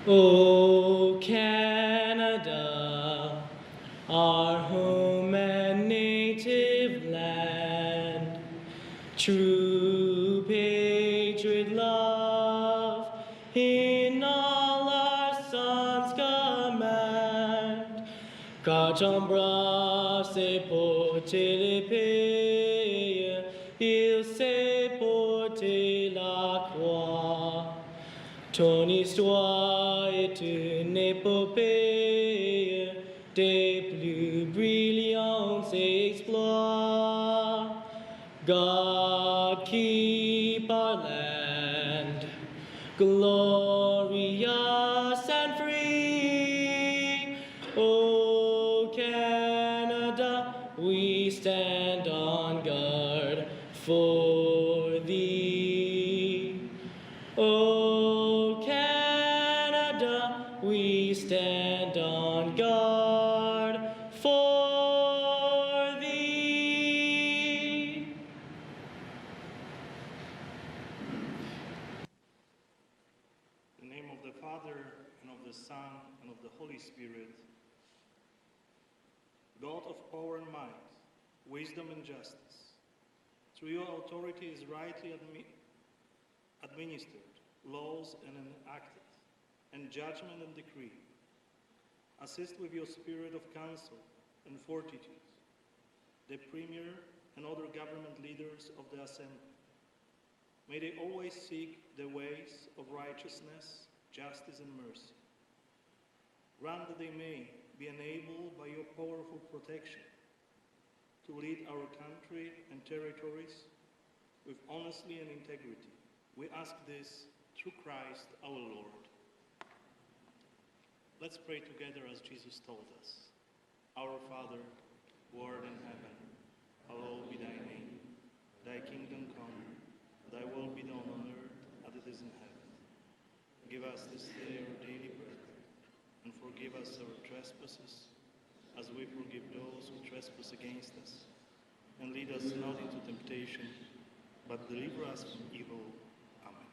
O Canada, our home and native land, true patriot love in all our sons command. Quand t'embrasses porter l'épée, il sait porter la croix. Ton histoire est une épopée des plus brillants exploits. God keep our land glorious and free. O Canada, we stand on guard for thee. O Canada, we stand on guard for thee. In the name of the Father, and of the Son, and of the Holy Spirit, God of power and might, wisdom and justice, through your authority is rightly administered, laws and enacted, and judgment and decree. Assist with your spirit of counsel and fortitude the Premier and other government leaders of the Assembly. May they always seek the ways of righteousness, justice, and mercy. Grant that they may be enabled by your powerful protection to lead our country and territories with honesty and integrity. We ask this through Christ our Lord. Let's pray together as Jesus told us. Our Father, who art in heaven, hallowed be thy name. Thy kingdom come, thy will be done on earth as it is in heaven. Give us this day our daily bread, and forgive us our trespasses, as we forgive those who trespass against us. And lead us not into temptation, but deliver us from evil. Amen.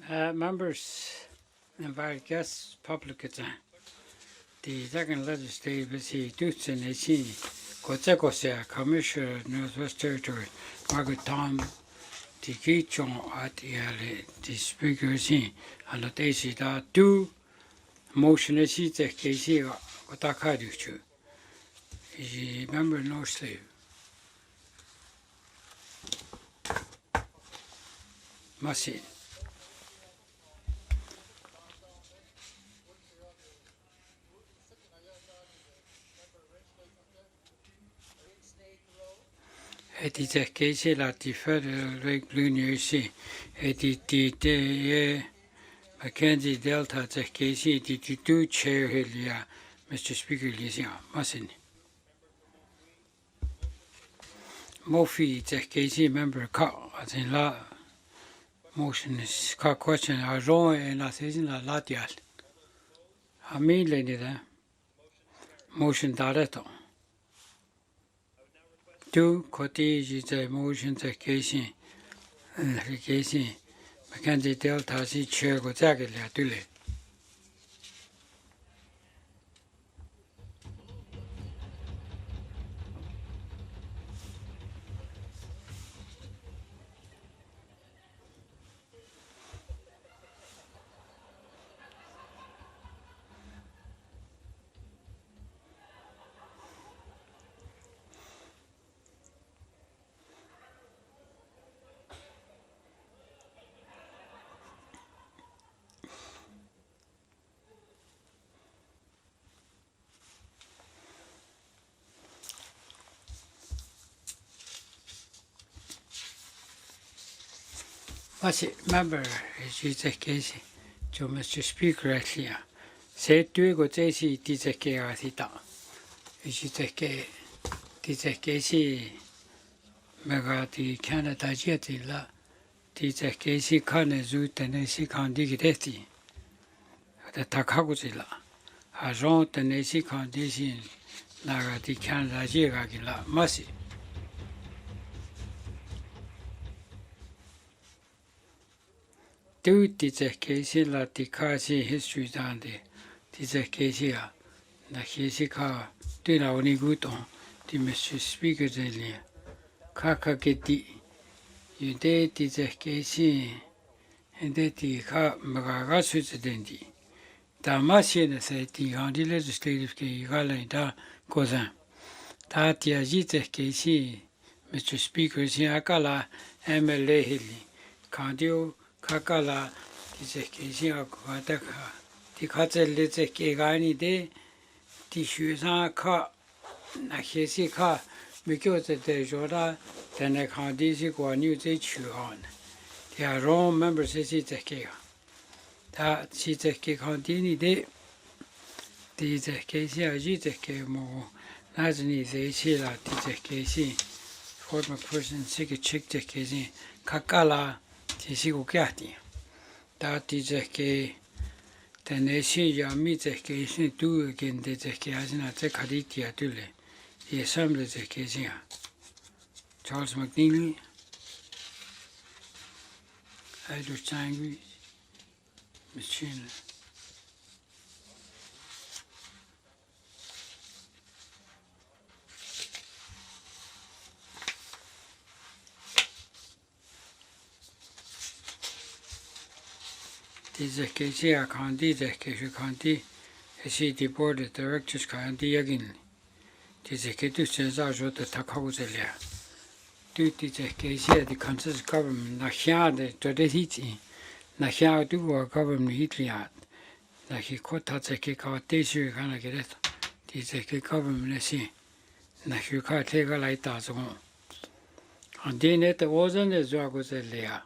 Members, invited guests, public attend. The second legislative is the Dutch and Kotsekosea Commissioner, Northwest Territory, Margaret Tom, the Kichon at the Speaker is in, and the Daisy that do motion is the Casey Otakadu. Is member no slave. Masi. Et il est cassé la différence avec l'Union ici. Et il est Mackenzie Delta est cassé. Il est tout chair il y a Mr. Speaker ici. Masi. Mofi est cassé member car as in la motion is car question a wrong and la season la latial. I mean lady there. Motion director. Two cottages the motion the casing and the casing. Mackenzie Delta si chair go jacket la dule. Masi member is the case. To Mr. Speaker actually. Say two go JC DZK Asita. Is the case. DZK mega the Canada jetilla. DZK Kane Zoo Tennessee County Getty. The Takaguzilla. A Ron Tennessee condition Naga the Canada Jigagilla. Masi. Do DZK la Tikasi history down there. DZK na Hisika do na only good on the Mr. Speaker Delia. Kaka Getty. You did DZK and that the Magasu Dendi. The machine said the county legislative Kigala da Gozan. That DZK Mr. Speaker Siakala MLA Hilly. Candio Kakala DZK Quataka. The Katel DZK de the Shusan Ka Nakesika because the Joda then a county go new they chew on. They are wrong members of DZK. That DZK county de DZK DZK more Nazni they see that DZK former person sick a chick DZK Kakala. Tisiukati. That is a key. The nation meets a case do again the case in a Kaditia Dule. The assembly the case here. Charles McNeely. I do sanguine machine. DZK County, DZK County, the board of directors county again. DZK to Cesar the Takauzelia. Do DZK the council's government, Nahia the Todeti, Nahia do our government Hitliat. Nahi Kotatseki Katesu Kanagaret, DZK government, see. Nahuka take a light as one. And then it wasn't as Zagozelia.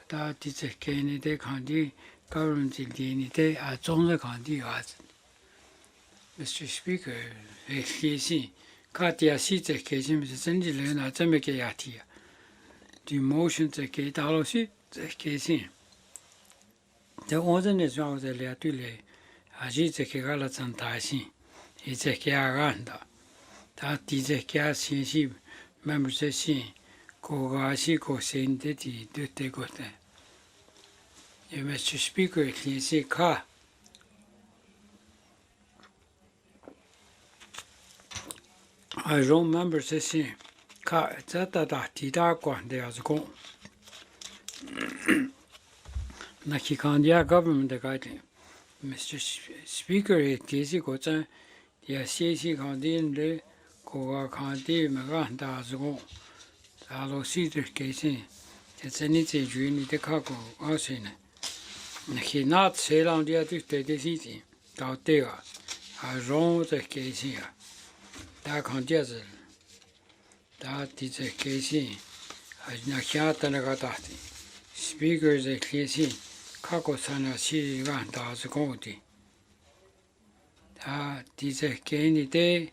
That is a Kennedy County government in the day at Zonda County was. Mr. Speaker, HKC, Katia Sita Kazim is Angela Zamekayatia. The motion to Kate Alosi, the KC. The wasn't as well as the Leatule, Ajita Kegala Santasi, it's a Kiaranda. That is a Kiasi members of Kogasi Kosin Deti, do take what. Mr. Speaker, KC Ka. I remember this Ka Zata Tida Kwan de Azgo. Nakikandia government the guide. Mr. Speaker, KC Kota, the CC Kandin de Koga Kandi Maganda Azgo. Alo Cedar KC. It's anything you need the Kako Osine. He not sail on the other day the city. Out there, I wrong the case here. That can just that is a case. I not and I got that. Speakers a case. Kakosana see ran does go. That is a candy day.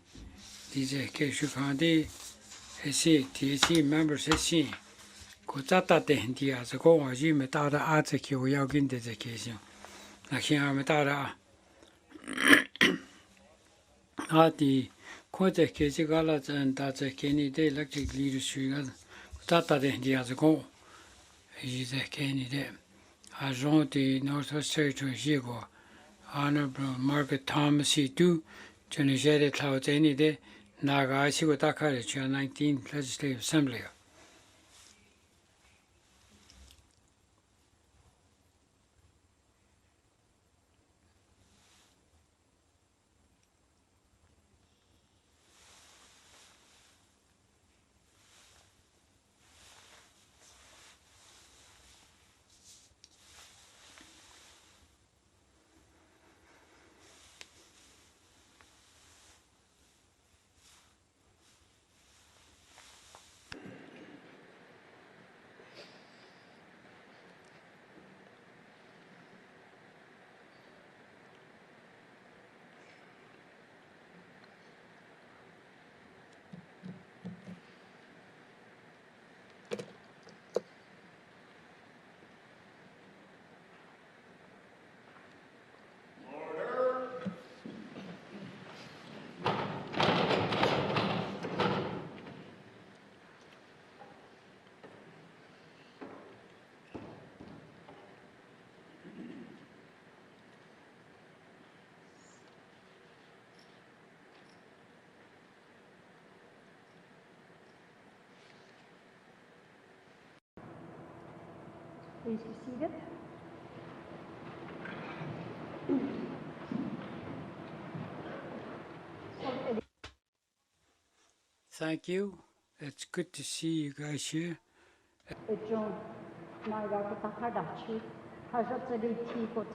This a case you can't do. I see TC members a see. Kutata de Indias go as you met other article you in the occasion. Like here met other the quarter case galas and that's a canny day electric leadership. Tata de Indias go is a canny day. As on the Northwest Territory Chigo, Honorable Margaret Thomas C2, Johnny Clouds any day, Naga Sigotaka, 19th Legislative Assembly. Please be seated. Thank you. It's good to see you guys here. John, my God, Takadachi, has a little tea for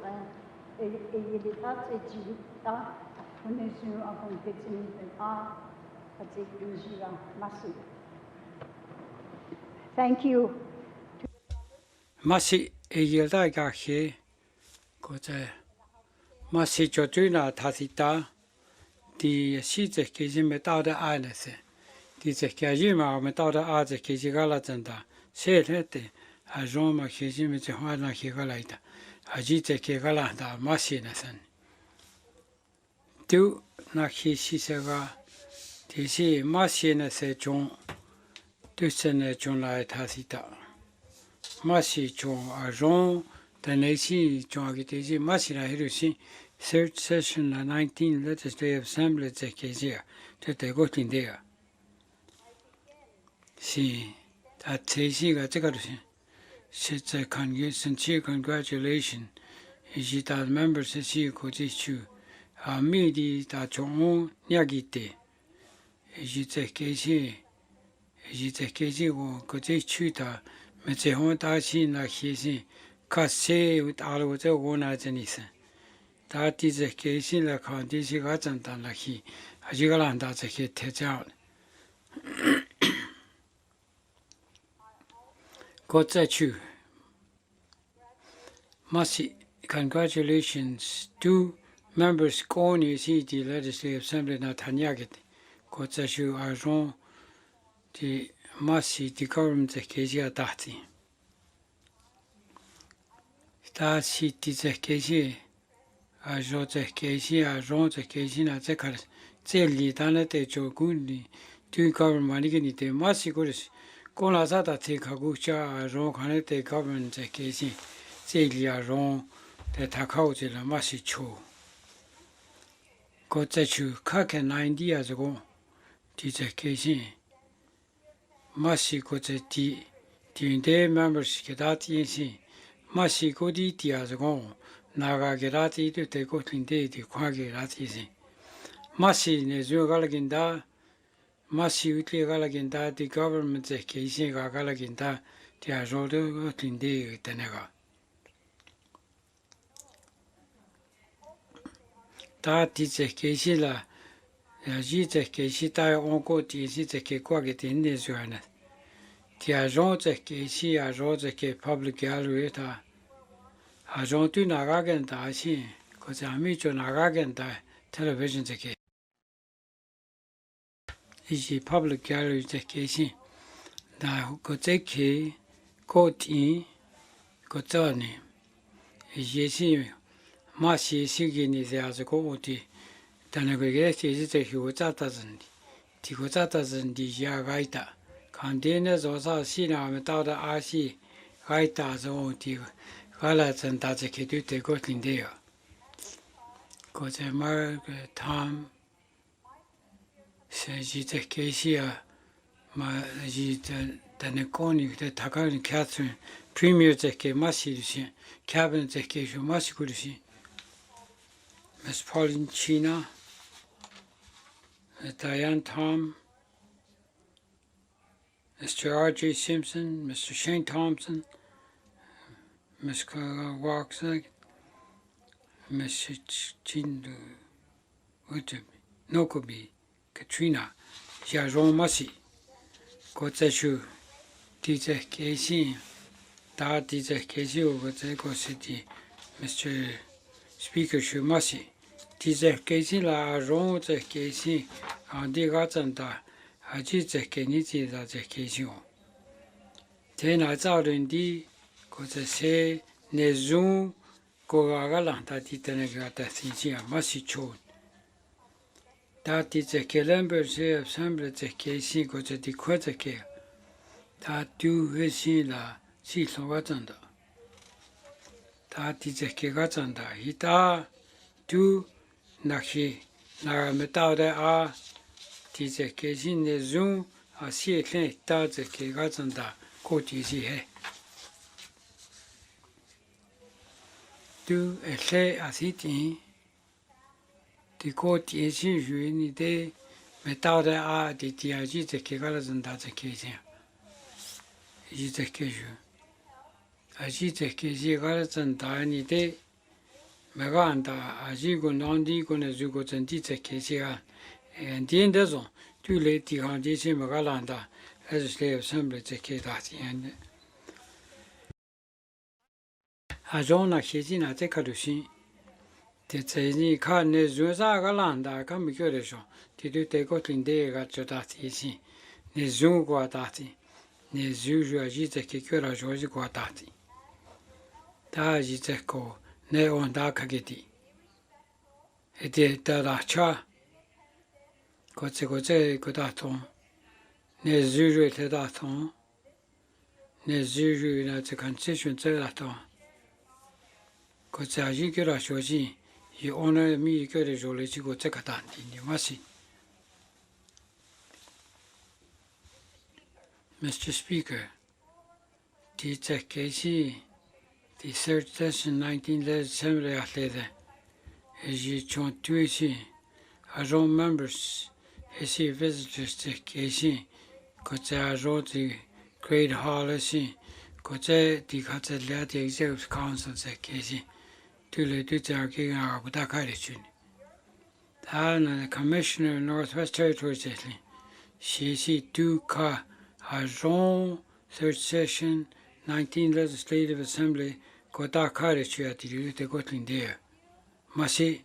Thank you. Masi Egilda Gahe, got a Masi Joduna Tatita, the seeds of Kizim without the eyeless. This is Kajima without the eyes of Kizigalatanda. Said it, as Roma Kizim is a Hana Kigalata, Ajita Kigalanda, Masi Nathan. Do Naki Sisaga, Tisi Masi Nase John, Dusene John Light Hasita. Masi John, a Ron, the Nasi John Gitisi, Masina Hirusi, third session, the 19th Legislative Assembly, the Kizia, to the Gotin there. See, that Tisi got the Garusi. Sits a sincere congratulations. Is it that members of the Kojichu? A midi that John Yagite. Is it a Kisi? Is it a Kisi or Kojichuta? Metehon Tashi like his Kase with all of the one as anything. That is a case like how this got and like he, as you got that's a hit touch out. Got that you. Masi, congratulations to members going to see the Legislative Assembly Natanyaget. Got that you are wrong. The Masi, the government of Kesia Dati. That seat is a Kesia. I wrote a Kesia, I wrote a Kesia, Zekars. Zelli, Danate, Jogundi, two government Maniganite, Masi Goris. Kolazata take Hagucha, I wrote Hanete government of Kesia. 这里啊容在他靠这了马西球，个在去看看90啊这个，地在开心，马西个在地的 members 给他提醒，马西个地啊这个，那个给他提对个领的看给他提醒，马西呢就个了跟他。Masih utli gala ginta di government se keisi gala ginta di ajodo tindi tenega. Ta ti se keisi la ji se keisi ta onko ti si se ke kwa ke tindi zuana. Ti ajon se keisi ajon se ke public gallery ta ajon tu naga ginta si ko se ami cho naga ginta television se ke. Isi public gallery se keisi. Da ko te ke ko ti ko tsani ye si ma si si gi ni se az ko oti tana ko ge si se hi wo ta ta zin ti ko ta ta zin di ya ga ita kan de ne zo sa si na me ta da a si ga ita zo ti ga la zin ta ze ke tu te ko tin de ya ko ze ma tam se ji te ke si ya ma ji tane koni te takani Catherine premier zeke masirisi cabinet zeke şu masikurisi Miss Pauline China Diane Tom Mr. R.J. Simpson Mr. Shane Thompson Miss Waxer Miss Chindu Nokobi Katrina Jajon Masi Kotseshu Tize Kesi Da Tize Kesi Ogotseko City Mr. Speaker Shumasi Tize Kesi La Ron Ze Kesi Andi Gatsanda Haji Ze Keniti Da Ze Kesi Tena Zauren Di Kotsese Nezun Kogagalan Da Titenega Da Sinsia Masi Chon Da Tize Kelember Se Assembly Ze Kesi Kotsedi Kwezeke Da Du Hesi La Si Logazanda Da Tize Kegazanda Hita Du Nakhi Naga Metaude A Tize Kesi Nezun A Si Ken Da Ze Kegazanda Koti Si He Du Ele Asiti Di Koti Si Yu Ni De Metaude A Di Tiaji Ze Kegazanda Ze Kesi Yi Ze Keju Aji Ze Kesi Gazanda Ni De Meganda Aji Go Nandi Go Nezu Go Zandi Ze Kesi Ga and the end of Tu Le Tigandi Si Megalanda Legislative Assembly Ze Kedati and Ajona Kesi Te Kadushi Te Zeni Ka Ne Zuza Galanda Kamikuresho Tidu Te Gotlin De Gachotati Si Ne Zu Guadati Ne Zuju Aji Ze Kikura Joji Guadati Da Aji Ze Ko Ne Onda Kageti Ete Da Cha Kotse Kodaton Ne Zuju Te Daton Ne Zuju Na Te Constitution Te Daton Kotse Aji Kura Shoji Yi honor me Kure Jole Chigo Tekatandi Ni Masi Mr. Speaker, the KC, the third session 19 Assembly Athlete, as you chant to AC, as all members, AC visitors to KC, Kotse Ajo the Great Hall AC, Kotse the Katsalia the Executive Council to KC, to the Dutarki Abudakarichin. The Commissioner of Northwest Territories, CC 2 Ka. Ajon, third session, 19 Legislative Assembly, Kota Karichu at the Lute Gotlin there. Masi,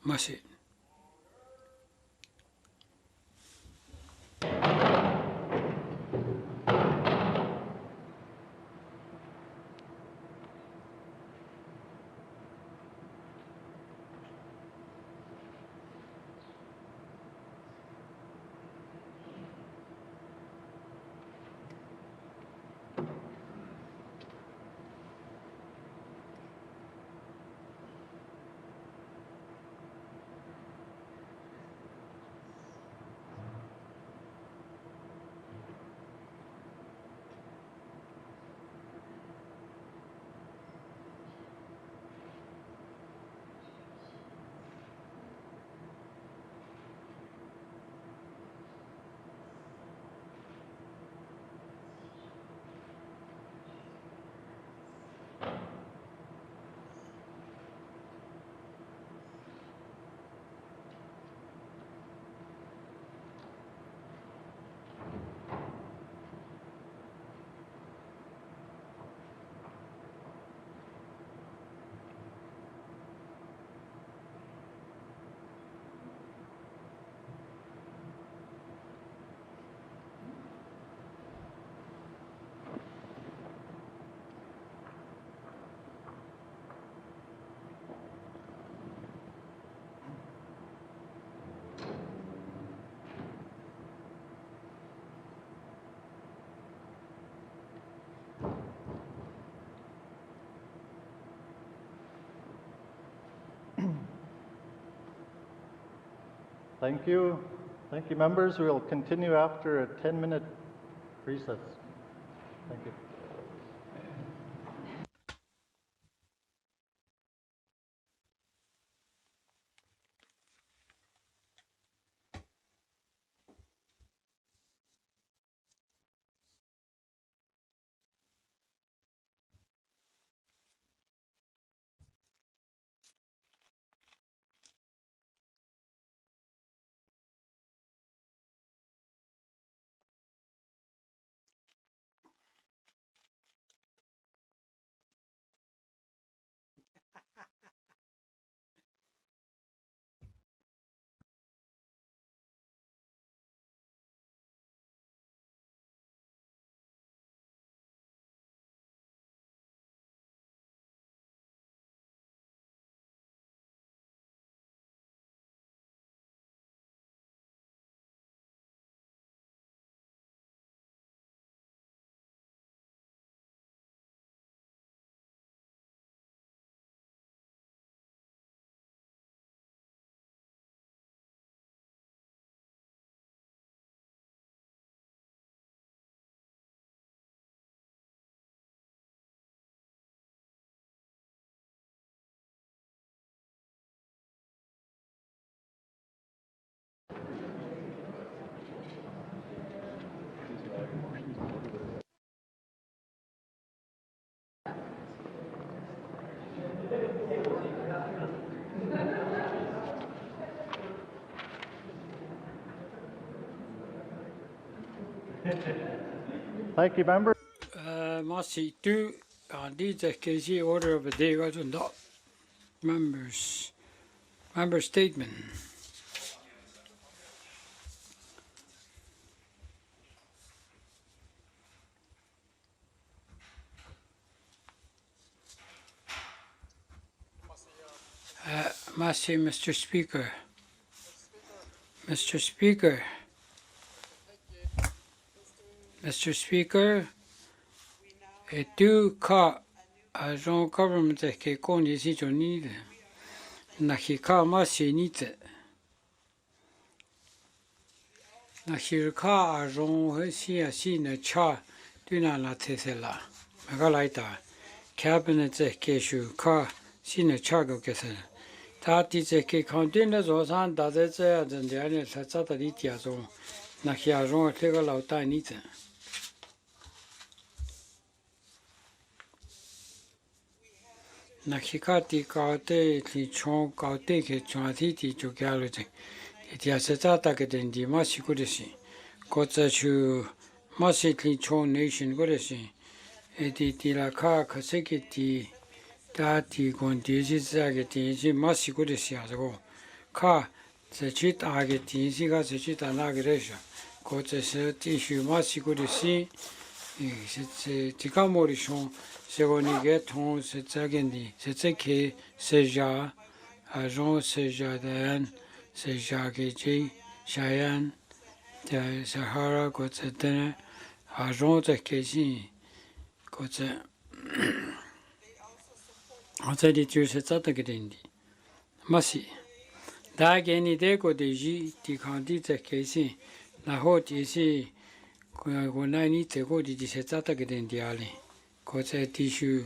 Masi. Thank you. Thank you, members. We'll continue after a 10-minute recess. Thank you. Thank you, members. Masi tu dita kesi order of the day was not members. Member statement. Masi, Mr. Speaker. Mr. Speaker. Mr. Speaker, e tu ka a zon government ke koni si joni na ki ka masi ni te na ki ka a zon he si na cha tu na la te se la magalaita cabinet ke shu ka si na cha go ke se ta ti se ke kontin na zo san da ze ze den ya ne sa sa da li tia zo na ki a zon te ga lao ta ni te na hikati kaute li chong kaute ke chwati ti chu kyalo che ti asata ta ke den di ma shi ku de shi ko tsa chu ma shi li chong nation ko de shi e ti la ka se ke ti ta ti gon di ji za ke ti ji ma shi ku de shi a go ka se chi ta ke ti ji ga se chi ta na ke re sha ko tsa se ti shu ma shi ku de shi se ti ka mo ri shong 세고니게 통 세자겐디 세체케 세자 아종 세자된 세자게지 샤얀 자 사하라 고체데 아종 제케시 고체 어제디 주세 짜다게딘디 마시 다게니 데고데지 디칸디 제케시 나호디시 고나니 데고디지 세짜다게딘디 알리 고체 티슈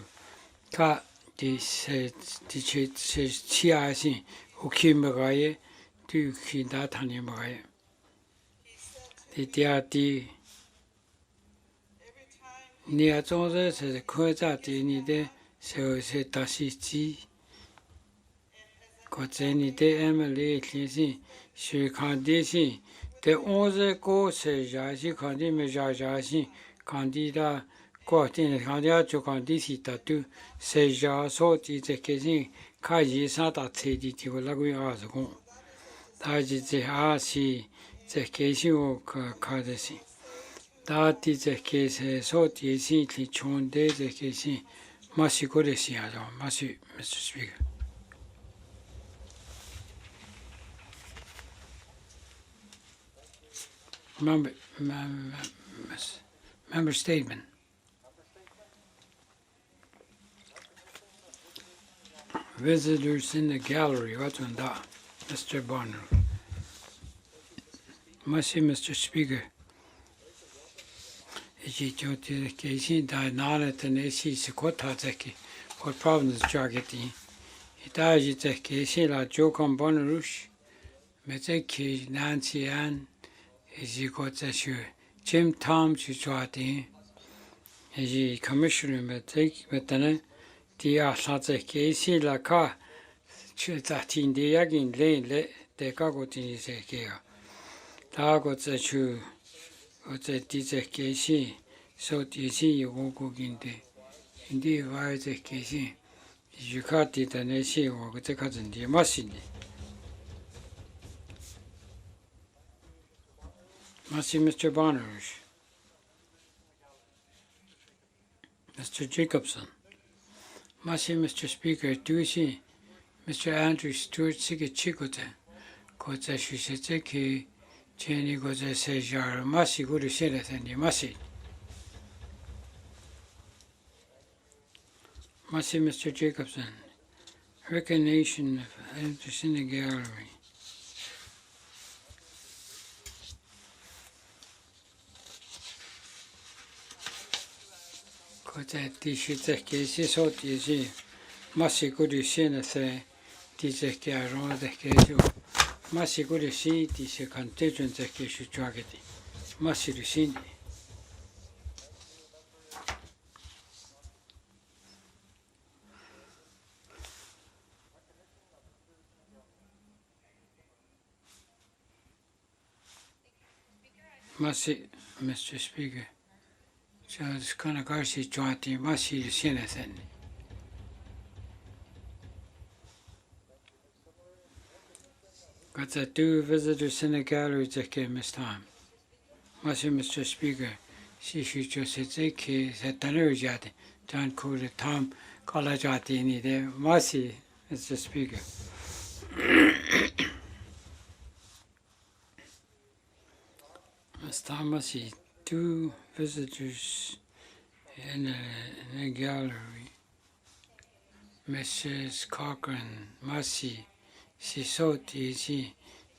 카 디세 디체 치아시 오키메가에 뒤킨다 타니메가에 디디아디 니아종제 세 코자 디니데 세세 다시지 고체니데 에멜리 클리시 슈칸디시 데 온제 고세자시 칸디메자자시 칸디다过天看见就讲的是的都谁家说的这个人看医生打车的就那个样子讲，他是这还是这个是我看的是，他的这个是说的是去冲的这个是马西过的是啊，马西 Mr. Speaker. Member statement. Visitors in the gallery, what's on that, Mr. Bonner? Mercy, Mr. Speaker. Iji joti keisi da nana tenesi sikota zeki. What problems jageti? Itaji te keisi la jokam bonarush. Mezeki Nancy Ann. Iji koteshu. Jim Tom chuchwati. Iji commissioner mezeki metane. Dia saze keisi la ka. Chutatin de yagin le dekagotin zekea. Tago zechu. Oze dize keisi. So disi yogoginde. Indi vaze keisi. Yukati tanesi wogzekazindi masini. Masi Mr. Bonnerush. Mr. Jacobson. Masi Mr. Speaker, Duisi, Mr. Andrew Stewart Sigachikote, Koza Shuseki, Jenny Goza Sejar, Masi Guru Shelet and Masi. Masi Mr. Jacobson, recognition of interest in the gallery. Koza Tishiteki, Sisoti, Masi Guru Shelet, Tizeki around the Keju. Masi Guru Si, Tise contingent the Keshu Tragedy. Masi Rusini. Masi, Mr. Speaker. Charles Kanagarsi jointi Masi Sinathan. Got the two visitors in the gallery that came this time. Masi, Mr. Speaker. Sishu Joseki, Satanerjati, John Kuda, Tom Kalajati in there. Masi, Mr. Speaker. Mr. Masi. Two visitors in the gallery. Mrs. Cochran, Masi, Sisoti,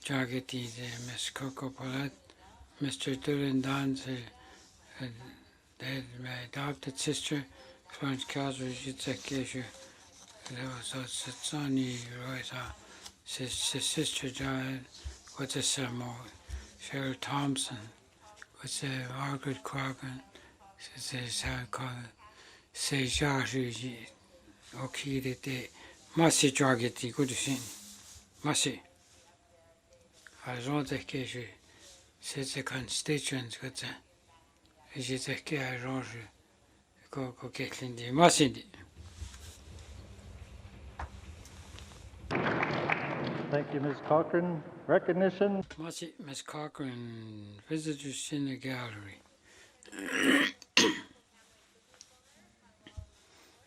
Jagati, Miss Cocopolat, Mr. Dylan Danzer, my adopted sister, Florence Casper, Jitzakesha, there was a Satsani, his sister died, what's a Samo, Cheryl Thompson. What's Margaret Croghan? Says how called Sejaji Okide de Masi Jageti good sin. Masi. I don't think she says the constituents got a is it a care go get in the Masi. Thank you, Ms. Cochran. Recognition. Masi, Miss Cochran, visitors in the gallery.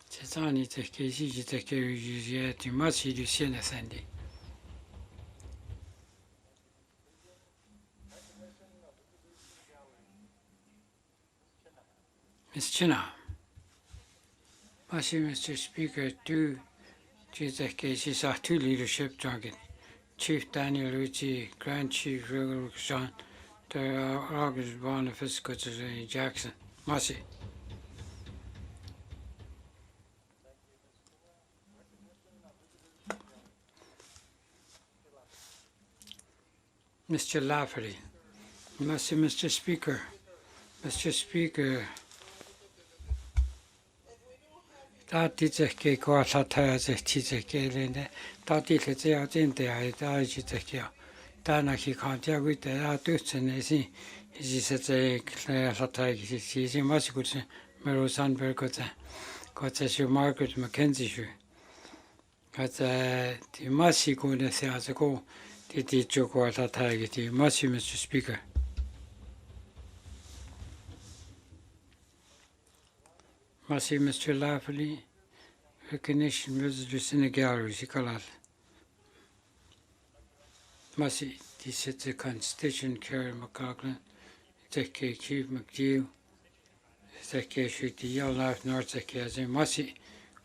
Cetani tekesi tekeri yüziyeti Masi Lucien Sandy. Miss China. Masi, Mr. Speaker, two leadership target. Chief Daniel Ritchie, Grand Chief Regal Jean, the August Boniface Jackson. Masi. Mr. Lafferty. Masi, Mr. Speaker. Mr. Speaker. Tatiteke Guatata Titeke Linde, Tatile Autente, Tajiteke, Tanaki Kantia with the Artus and Nesi, is a Claire Sataki, season Masicus, Mero Sandberg, got as your Margaret Mackenzie. Got the Masico de Seazago, the Joguatata, Masi, Mr. Speaker. Masi, Mr. Lafferty, recognition visitors in the gallery, Sikalat. Masi, this is the constituent Karen McLaughlin, Zeke Chief McGill, Zeke Shoot the Yell Life North Zeke as a Masi,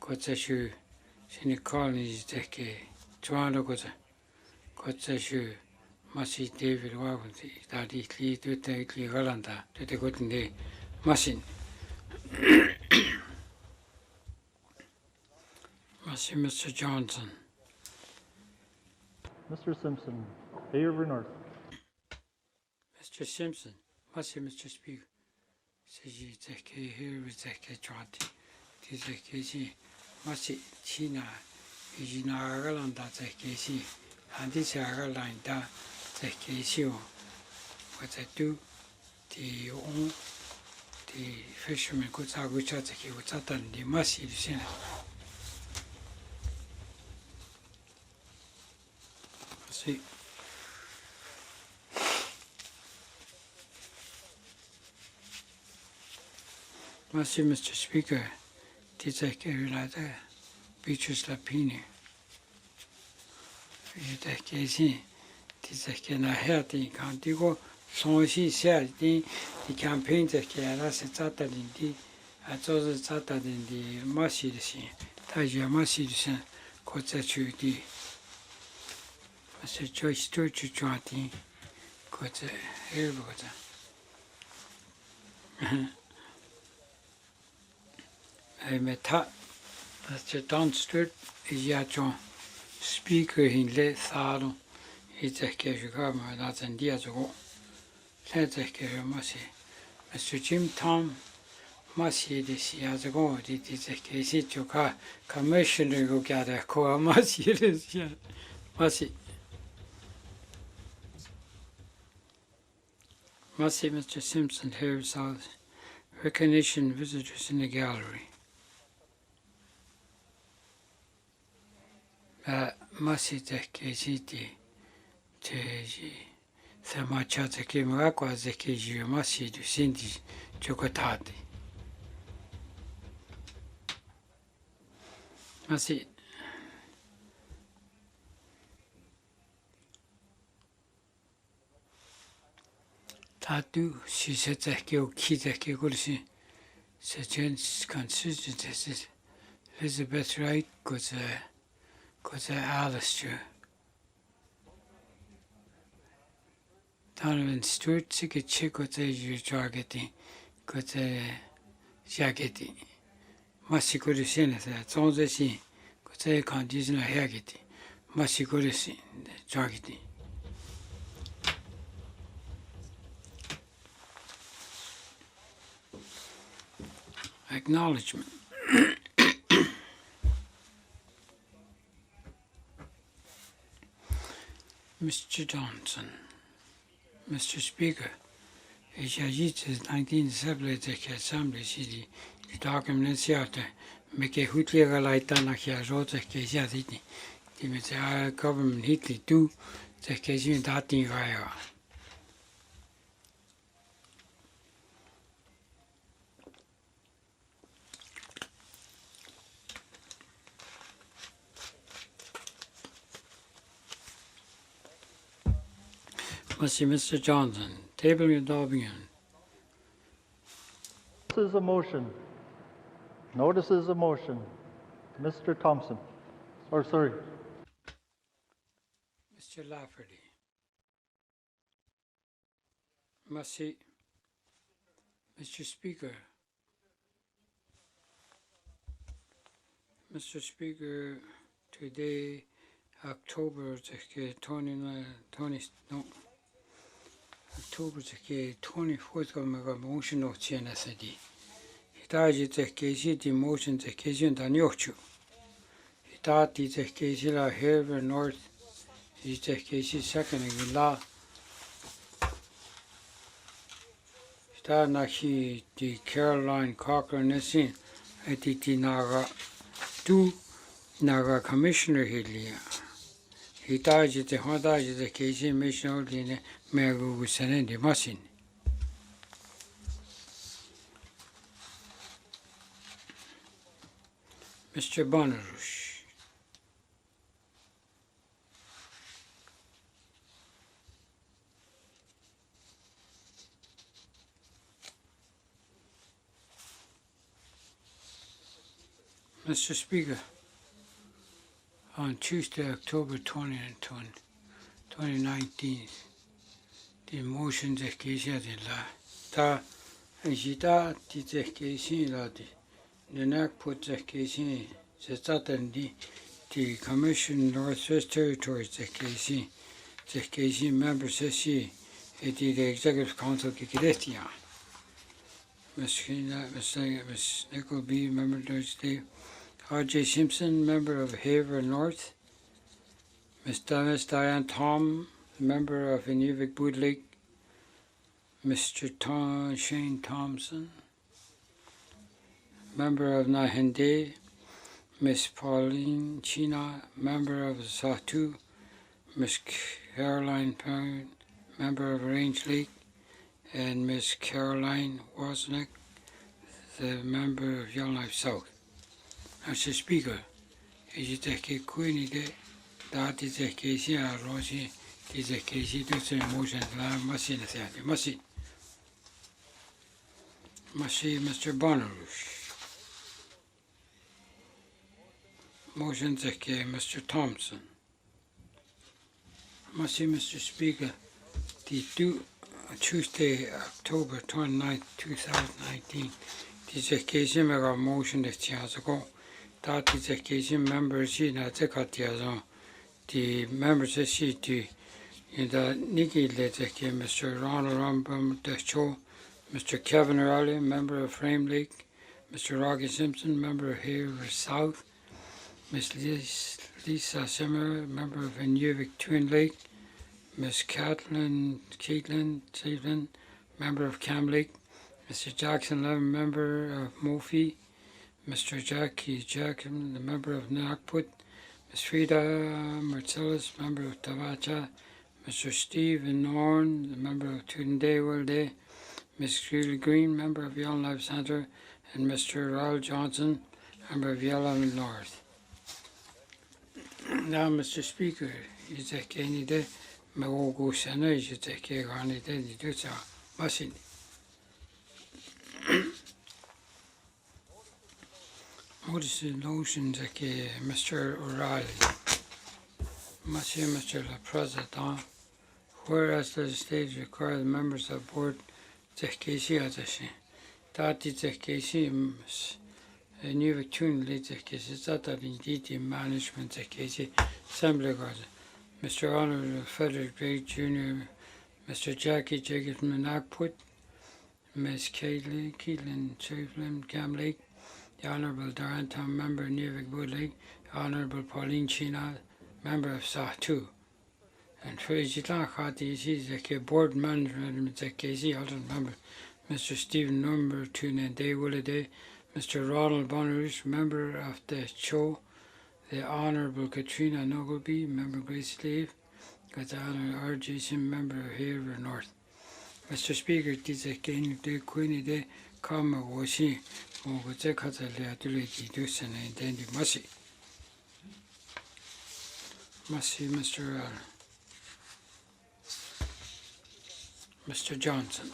Kotsashu, Sini colonies Zeke, Toronto Kotsa, Kotsashu, Masi David Wabuti, that is Lee to take Lee Hollanda to the good day. Masin. Masi Mr. Johnson. Mr. Simpson, Bay River North. Mr. Simpson. Masi Mr. Speaker. Says Zeki here with Zeki Trati. Tizeki, Masi China, Ijina Hollanda Zeki, and this airline da Zeki. What I do, the fishermen could say which are the what's that and the Masi Lucina. See. Masi Mr. Speaker, Tizeki Relata, Beaches Lapini. Tizeki, Tizeki Nahati, Cantigo. Son si sia di campaign che era stata di a cosa stata di masi di si tagia masi di si cosa ci di se ciò sto ci ciati cosa erbo cosa e meta se tanto ja ciò speaker in le salo e che giocava da zandia zo Mr. Jim Tom Masi this year's ago, it is a case to commissioner go gather Koa Masi this year. Masi Mr. Simpson here south recognition visitors in the gallery. Masi the case Samacha che Mrakwa che Masi du Sindi Chocotati. Masi Tatu, she said that Kita Gulsi, such as consistent as Elizabeth Wright got Alice. Donovan Stewart, Sick Chick, got a targeting, got a jacket. Masi go to see that, all the scene, got a condition of haggity. Masi go to see the targeting. Acknowledgement. Mr. Johnson. Mr. Speaker, Ejajit's 1970 Assembly City, the documents out there, make a hootliga light on a Kiazota Kazati, the government hitly do the Kazin Datin Raya. Mr. Johnson, table your Dobbin. This is a motion. Notice is a motion. Mr. Thompson. Or sorry. Mr. Lafferty. Masi. Mr. Speaker. Mr. Speaker, today, October 24th of my motion of CNSD. It is a case the motion the case in the Nyochu. It is a case la Haver North is a case second in law. It is the Caroline Cochran Nessin at the Naga 2 Naga Commissioner Hilia. He died at the Honda the case in Mission in Magu with Senendi Masin. Mr. Bonarush. Mr. Speaker, on Tuesday, October 2019, the motion the case la ta jita the case la the neck put the case the Commission Northwest Territories the case members the Executive Council Kikiretia. Miss Nicole B, member Thursday. R.J. Simpson, member of Haver North. Miss Diane Tom, member of Inuvik Boot Lake. Mr. Shane Thompson, member of Nahende. Miss Pauline China, member of Satu. Miss Caroline Parent, member of Range Lake. And Miss Caroline Wozniak, the member of Young Life South. As a speaker, is it a Queenie day? That is a case here, Rosie, is a case to say motion, Machine, Mr. Bonarush. Motion Zeke, Mr. Thompson. Mr. Speaker, the Tuesday, October 29th, 2019, this occasion we got motion that has ago. That is occasion members in the members of city in the Nikki Leteke, Mr. Ronald Rumbum Cho, Mr. Kevin Raleigh, member of Frame Lake, Mr. Rocky Simpson, member of Haver South, Miss Lisa Simmer, member of Inuvik Twin Lake, Miss Caitlin Cleveland, member of Cam Lake, Mr. Jackson Levin, member of Mofi, Mr. Jackie Jackson, the member of Nakput, Miss Frida Marcellus, member of Tavacha, Mr. Stephen Norn, the member of Tunde World, Miss Julie Green, member of Young Life Center, and Mr. Raul Johnson, member of Yellow North. Now, Mr. Speaker, is there any day? Magogo Sana is the cake on it, and you do so. Machine. What is the notion that Mr. O'Reilly? Mr. President, whereas the state requires the members of the board to KC as a she. That is the KC. A new tune leads the case that indeed the management the KC assembly guard. Mr. Honorable Frederick Drake Jr., Mr. Jackie Jacobson Nakput, Miss Caitlin Chaplin Cam Lake, the Honorable Darantha, member of Nuvik Boot Lake, the Honorable Pauline China, member of Satu. And for Jitan Khati, he's the board management, the KC alternate member, Mr. Stephen Number, Tune Day Williday, Mr. Ronald Bonarush, member of the Cho, the Honorable Katrina Nogleby, member of Grace Slave, got the Honorable R.J. Sim, member of Haver North. Mr. Speaker, this is King de Queenie de Kama Washi, Mogozekata Leatuliki Dusan and Dandy Masi. Mr. Johnson.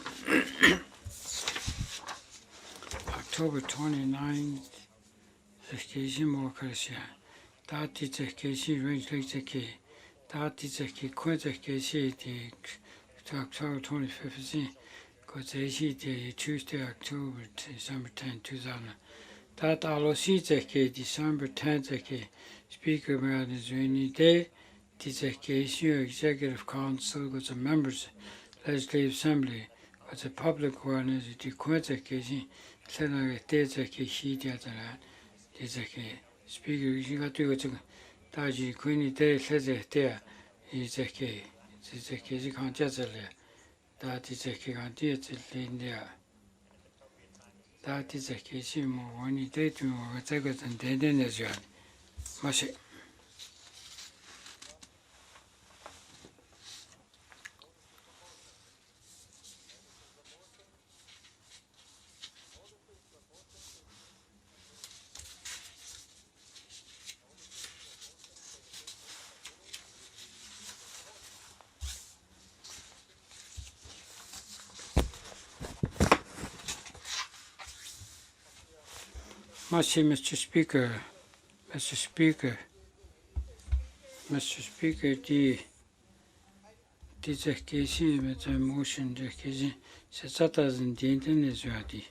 October 29th, Zeki Mokasia. That is Zeki Range Lake Zeki. That is Zeki Quinta Zeki, the October 25th, because the Tuesday, October, December 10, 2000. That Alosi Zeki, December 10th Zeki, Speaker Madam Rainy Day, the Zeki Executive Council with the members, Legislative Assembly, with the public awareness, the Quinta Zeki. Speaker, you got to go to Taji Queenie Day, says it there. Is a key. It's a case you can't just that is a key on there. That is a case you more when you date to more take it and then as well. Must it? Mr. Speaker, Dizek kesin with the motion the kesin. Sezatas in Dene Zhatıé.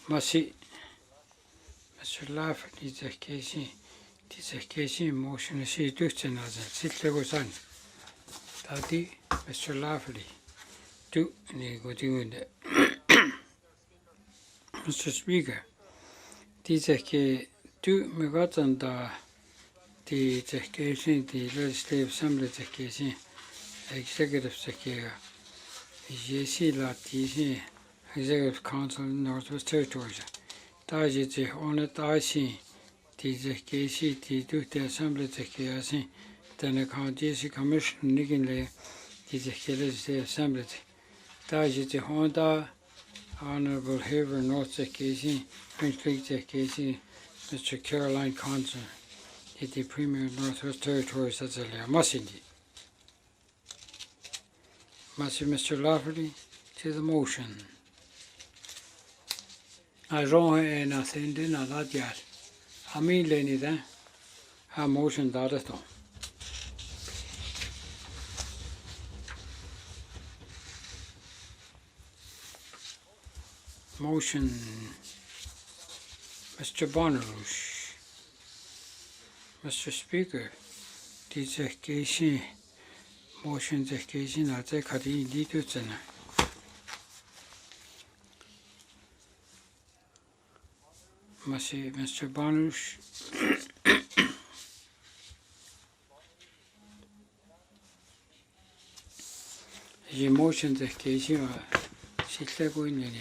Masi Mr. Lafferty dizek kesin motion she dutzen as a sitlego san. Tadi Mr. Lafferty. Do ni go doing that. Mr. Speaker. Dizek do me gotten da the kesin the legislative assembly kesin. Executive Secretary, JC Latisi, Executive Council, Northwest Territories. Taji the Honet IC, the KC, the Assembly Secretary, then the County Commission Niginley, the Legislative Assembly. Taji the Honda, Honorable Haver, North KC, French League KC, Mr. Caroline Conson, the Premier of Northwest Territories, that's a Masindi. Mr. Lafferty, to the motion. I wrong and I send in a lot yet. I mean, Lenny, then. A motion that is done. Motion, Mr. Bonnerush. Mr. Speaker, this is KC. Motion the kesin at the Kadi Ditutzen. Mr. Banush. The motion the kesin sitlego in any.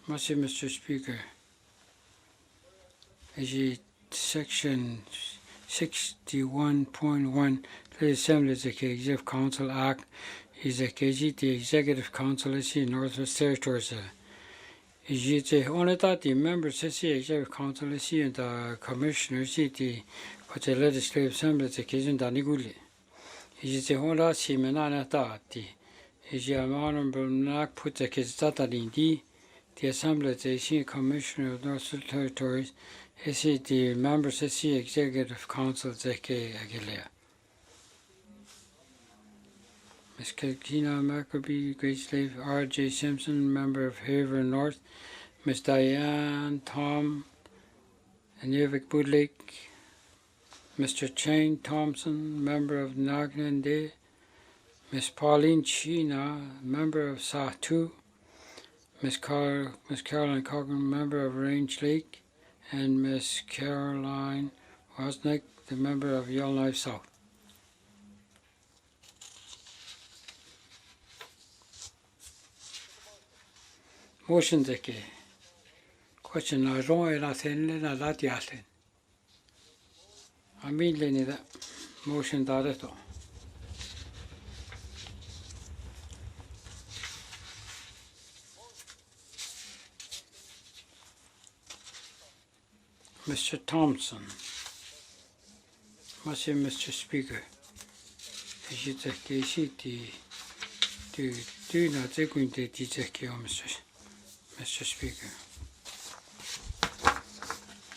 Mr. Speaker. Section 61.1 the Assembly of the Executive Council Act is a KG the Executive Council of the Northwest Territories. Is the only that the members of the Executive Council of the and the Commissioners the Legislative Assembly of the KG Daniguli. Is the only that the Menana that is the Honorable Nak put the Kizata in the Assembly of the Commissioner of Northwest Territories. Is the members of the Executive Council Zeke Aguilera. Ms. Kina Maccabee, Great Slave, R.J. Simpson, member of Haver North, Ms. Diane Tom, Nivik Budlik, Mr. Chang Thompson, member of Nagnande, Ms. Pauline China, member of Satu, Ms. Caroline Cochran, member of Range Lake, and Miss Caroline Wozniak, the member of Yellowknife South. Motion zeke. Question na ron e na senle na la tiaten. Amin le ni da. Motion da to. Mr. Thompson. Mr. Speaker. Is it a case to do not take into the Mr. Speaker.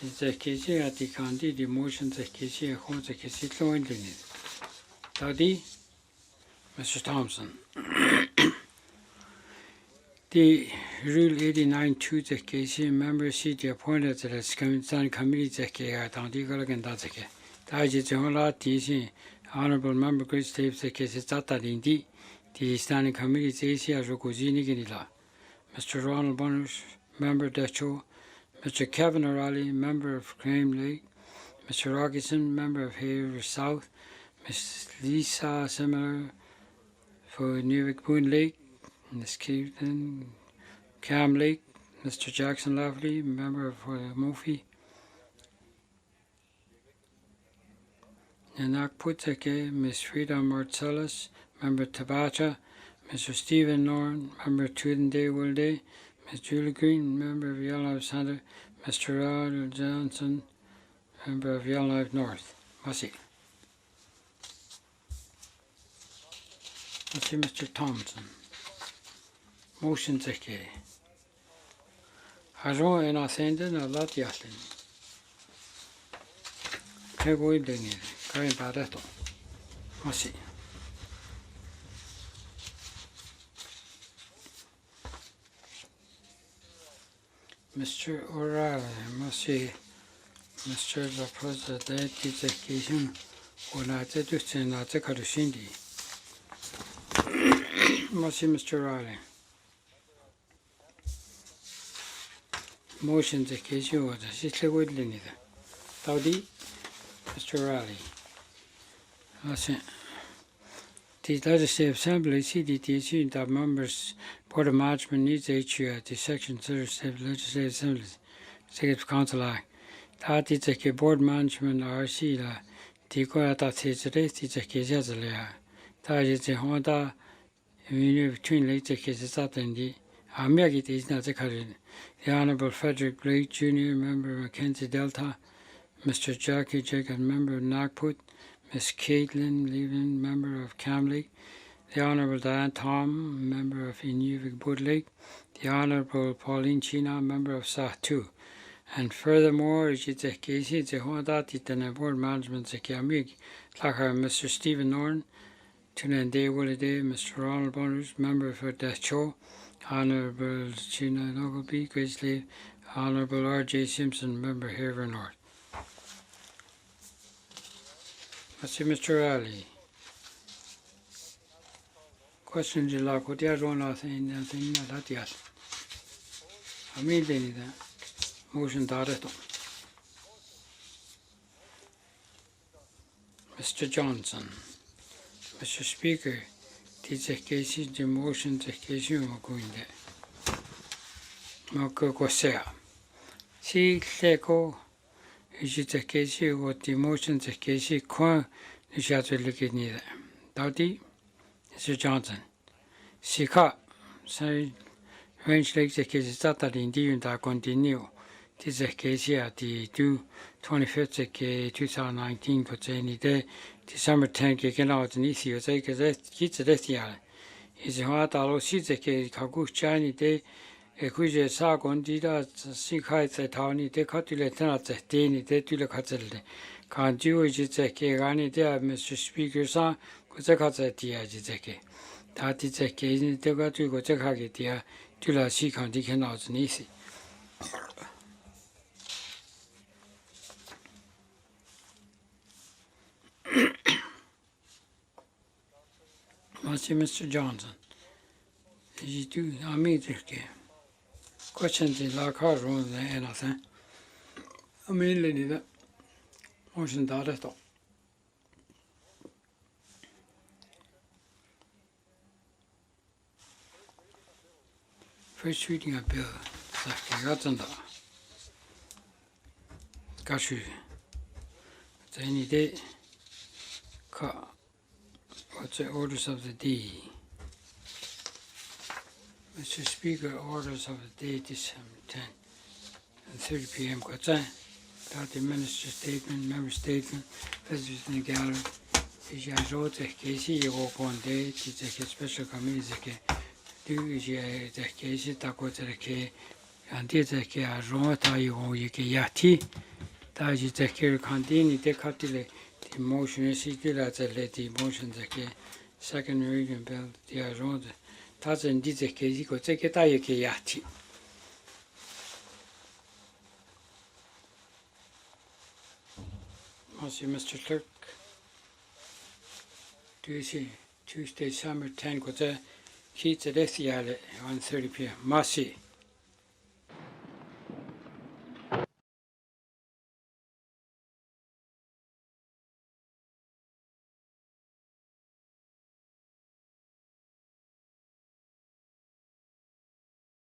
Is the case at the county, the motion the case here holds the case low in it. Daddy, Mr. Thompson. The Rule 89 the case members see the appointed to the Standing Committee the case at Antigua and Dazake. Taji Jola TC, Honorable Member Great States the case is that indeed the Standing Committee is here Rokuzini Ginila. Mr. Ronald Bonus, Member Decho, Mr. Kevin O'Reilly, Member of Crane Lake, Mr. Rogerson, Member of Haver South, Ms. Lisa Similar for Newick Boone Lake, Ms. Keaton, Cam Lake, Mr. Jackson Lovely, Member of Mofi, Nanak Putake, Ms. Frida Marcellus, Member Tabacha, Mr. Stephen Norn, Member Tudende Wilde, Ms. Julie Green, Member of Yellowknife Center, Mr. Rod Johnson, Member of Yellowknife North. Masi, Mr. Thompson. Motion zeke. Haron en ascenden a lat yatlin. 최고의 능력, 그런 바다도 마시. Mr. O'Reilly, ma시. Mr. the President, dedication, ona teduce na tekarushindi. Mashi Mr. O'Reilly. Motion dedication was a sister with Linida. Taudi, Mr. O'Reilly. Mashi. The Legislative Assembly CDTC that members Board of Management needs HU at the Section 37 Legislative Assembly Executive Council Act. That is a Board Management RC la Tiko at the Tizakizazalea. That is a Honda between late Zakizat and the Amagit is not the current. The Honorable Frederick Blake Jr., member of Mackenzie Delta, Mr. Jackie Jacob, member of Nagput, Miss Caitlin Levin, member of Cam Lake, the Honorable Diane Tom, member of Inuvik Wood Lake, the Honorable Pauline China, member of Sah 2. And furthermore, the Board Management Mr. Stephen Norton, Tunande Woolide, Mr. Ronald Boners, member for Decho, Honorable China Nogleby, Graceleaf, Honorable R.J. Simpson, member Haver North. Mr. Ali. Question Jila Kotia Rona saying nothing that yes. I mean, that motion director. Mr. Johnson. Mr. Speaker, the motion dedication of going there. Moko Kosea. See, Leko. Is it a case what the motions a case coin the shot will look at neither. Doughty, Mr. Johnson. Sika, say, range like the case started in the and continue. This is a case at the 25th 2019 could any day, December 10 kicking out an issue, say, because it's a death year. Is a hard allo sees a case, Kagu China day. Kuja Sagon did at Sikai the towny, they cut to let at the Dene Zhatıé. Can't you, which is a Kagani there, Mr. Speaker, son, because I got that dear Jizeke. That is a case in the got to go to Hagitia, to la Sikan, they cannot easy. Mr. Johnson. You do, I mean, questions in la car room and anything. I mean, that motion director. First reading a bill, like got on the Gashu. Any day, what's the orders of the day? Mr. Speaker, orders of the day, December 10 and 30 p.m. Without the minister's statement, member statement, visitors in the gallery. I wrote the case, you walk one day, to take a special committee. Do you the case, Taco to the K, and did the K, I wrote you get Yati. That is the K, continue, they cut the motion, is still at the lady motion, the K, second reading bill, the I wrote. That's indeed the case. You could take it. I can yati. Mr. Clerk, do you see Tuesday, summer 10? Could keep the rest on 30 p.m. Masi.